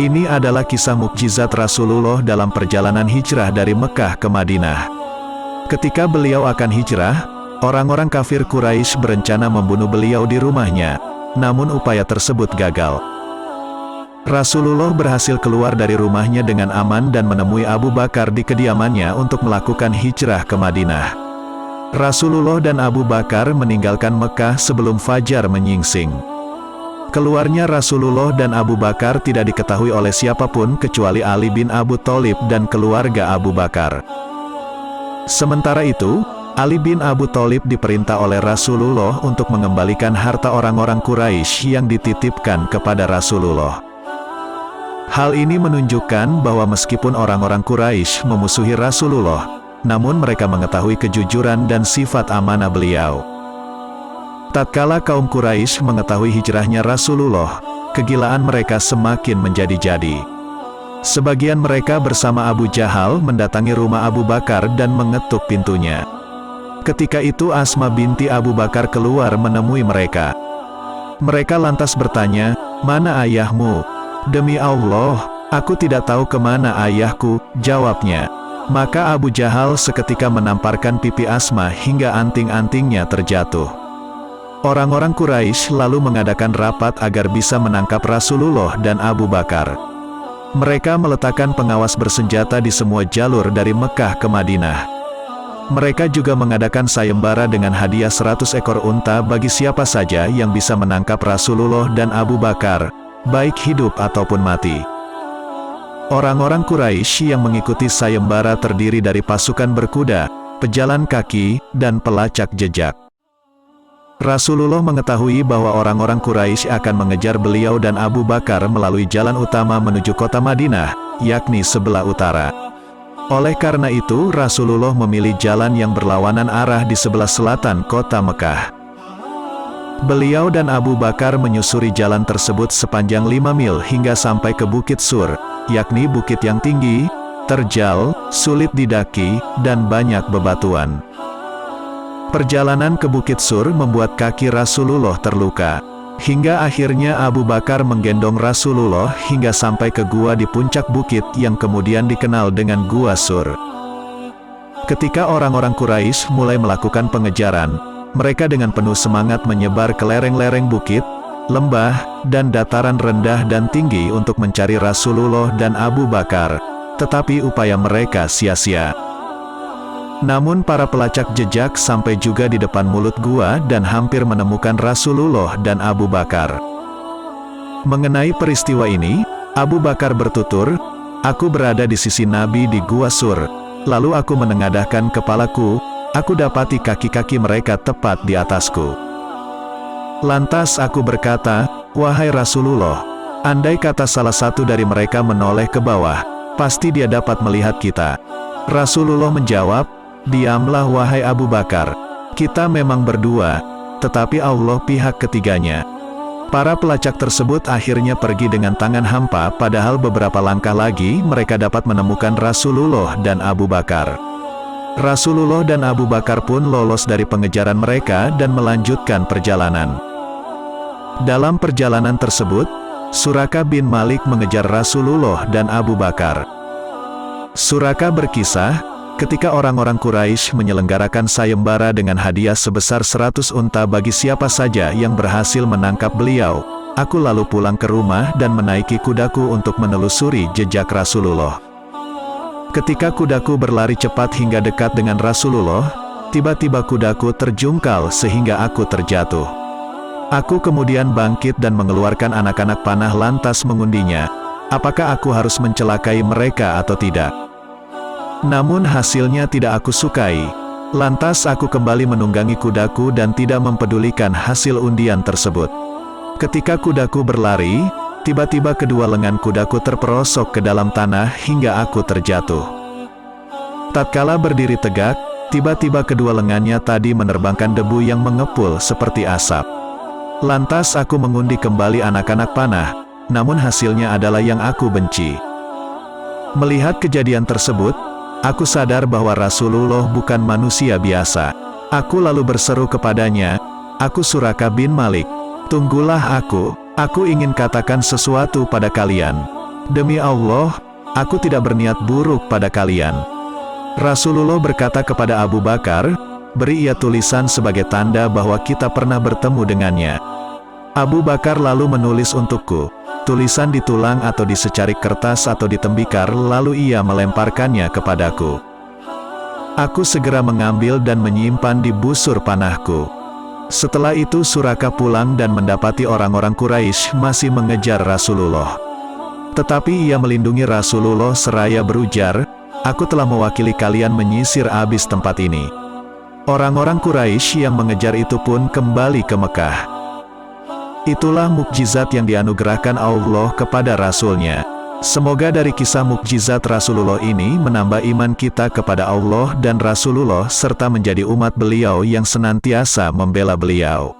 Ini adalah kisah mukjizat Rasulullah dalam perjalanan hijrah dari Mekah ke Madinah. Ketika beliau akan hijrah, orang-orang kafir Quraisy berencana membunuh beliau di rumahnya, namun upaya tersebut gagal. Rasulullah berhasil keluar dari rumahnya dengan aman dan menemui Abu Bakar di kediamannya untuk melakukan hijrah ke Madinah. Rasulullah dan Abu Bakar meninggalkan Mekah sebelum fajar menyingsing. Keluarnya Rasulullah dan Abu Bakar tidak diketahui oleh siapapun kecuali Ali bin Abu Thalib dan keluarga Abu Bakar. Sementara itu, Ali bin Abu Thalib diperintah oleh Rasulullah untuk mengembalikan harta orang-orang Quraisy yang dititipkan kepada Rasulullah. Hal ini menunjukkan bahwa meskipun orang-orang Quraisy memusuhi Rasulullah, namun mereka mengetahui kejujuran dan sifat amanah beliau. Tatkala kaum Quraisy mengetahui hijrahnya Rasulullah, kegilaan mereka semakin menjadi-jadi. Sebagian mereka bersama Abu Jahal mendatangi rumah Abu Bakar dan mengetuk pintunya. Ketika itu Asma binti Abu Bakar keluar menemui mereka. Mereka lantas bertanya, "Mana ayahmu?" "Demi Allah, aku tidak tahu kemana ayahku," jawabnya. Maka Abu Jahal seketika menamparkan pipi Asma hingga anting-antingnya terjatuh. Orang-orang Quraisy lalu mengadakan rapat agar bisa menangkap Rasulullah dan Abu Bakar. Mereka meletakkan pengawas bersenjata di semua jalur dari Mekah ke Madinah. Mereka juga mengadakan sayembara dengan hadiah 100 ekor unta bagi siapa saja yang bisa menangkap Rasulullah dan Abu Bakar, baik hidup ataupun mati. Orang-orang Quraisy yang mengikuti sayembara terdiri dari pasukan berkuda, pejalan kaki, dan pelacak jejak. Rasulullah mengetahui bahwa orang-orang Quraisy akan mengejar beliau dan Abu Bakar melalui jalan utama menuju kota Madinah, yakni sebelah utara. Oleh karena itu, Rasulullah memilih jalan yang berlawanan arah di sebelah selatan kota Mekah. Beliau dan Abu Bakar menyusuri jalan tersebut sepanjang 5 mil hingga sampai ke Bukit Sur, yakni bukit yang tinggi, terjal, sulit didaki, dan banyak bebatuan. Perjalanan ke Bukit Sur membuat kaki Rasulullah terluka. Hingga akhirnya Abu Bakar menggendong Rasulullah hingga sampai ke gua di puncak bukit yang kemudian dikenal dengan Gua Sur. Ketika orang-orang Quraisy mulai melakukan pengejaran, mereka dengan penuh semangat menyebar ke lereng-lereng bukit, lembah, dan dataran rendah dan tinggi untuk mencari Rasulullah dan Abu Bakar, tetapi upaya mereka sia-sia. Namun para pelacak jejak sampai juga di depan mulut gua dan hampir menemukan Rasulullah dan Abu Bakar. Mengenai peristiwa ini, Abu Bakar bertutur, "Aku berada di sisi Nabi di Gua Sur, lalu aku menengadahkan kepalaku, aku dapati kaki-kaki mereka tepat di atasku. Lantas aku berkata, 'Wahai Rasulullah, andai kata salah satu dari mereka menoleh ke bawah, pasti dia dapat melihat kita.' Rasulullah menjawab, 'Diamlah wahai Abu Bakar, kita memang berdua, tetapi Allah pihak ketiganya.' Para pelacak tersebut akhirnya pergi dengan tangan hampa, padahal beberapa langkah lagi mereka dapat menemukan Rasulullah dan Abu Bakar. Rasulullah dan Abu Bakar pun lolos dari pengejaran mereka dan melanjutkan perjalanan. Dalam perjalanan tersebut, Suraka bin Malik mengejar Rasulullah dan Abu Bakar. Suraka berkisah, ketika orang-orang Quraisy menyelenggarakan sayembara dengan hadiah sebesar 100 unta bagi siapa saja yang berhasil menangkap beliau, aku lalu pulang ke rumah dan menaiki kudaku untuk menelusuri jejak Rasulullah. Ketika kudaku berlari cepat hingga dekat dengan Rasulullah, tiba-tiba kudaku terjungkal sehingga aku terjatuh. Aku kemudian bangkit dan mengeluarkan anak-anak panah lantas mengundinya, apakah aku harus mencelakai mereka atau tidak. Namun hasilnya tidak aku sukai. Lantas aku kembali menunggangi kudaku dan tidak mempedulikan hasil undian tersebut. Ketika kudaku berlari, tiba-tiba kedua lengan kudaku terperosok ke dalam tanah hingga aku terjatuh. Tatkala berdiri tegak, tiba-tiba kedua lengannya tadi menerbangkan debu yang mengepul seperti asap. Lantas aku mengundi kembali anak-anak panah, namun hasilnya adalah yang aku benci. Melihat kejadian tersebut, aku sadar bahwa Rasulullah bukan manusia biasa. Aku lalu berseru kepadanya, "Aku Suraka bin Malik, tunggulah aku ingin katakan sesuatu pada kalian." Demi Allah, aku tidak berniat buruk pada kalian. Rasulullah berkata kepada Abu Bakar, beri ia tulisan sebagai tanda bahwa kita pernah bertemu dengannya. Abu Bakar lalu menulis untukku. Tulisan di tulang atau di secarik kertas atau di tembikar, lalu ia melemparkannya kepadaku. Aku segera mengambil dan menyimpan di busur panahku. Setelah itu Suraka pulang dan mendapati orang-orang Quraisy masih mengejar Rasulullah. Tetapi ia melindungi Rasulullah seraya berujar, aku telah mewakili kalian menyisir habis tempat ini. Orang-orang Quraisy yang mengejar itu pun kembali ke Mekah. Itulah mukjizat yang dianugerahkan Allah kepada Rasul-Nya. Semoga dari kisah mukjizat Rasulullah ini menambah iman kita kepada Allah dan Rasulullah serta menjadi umat beliau yang senantiasa membela beliau.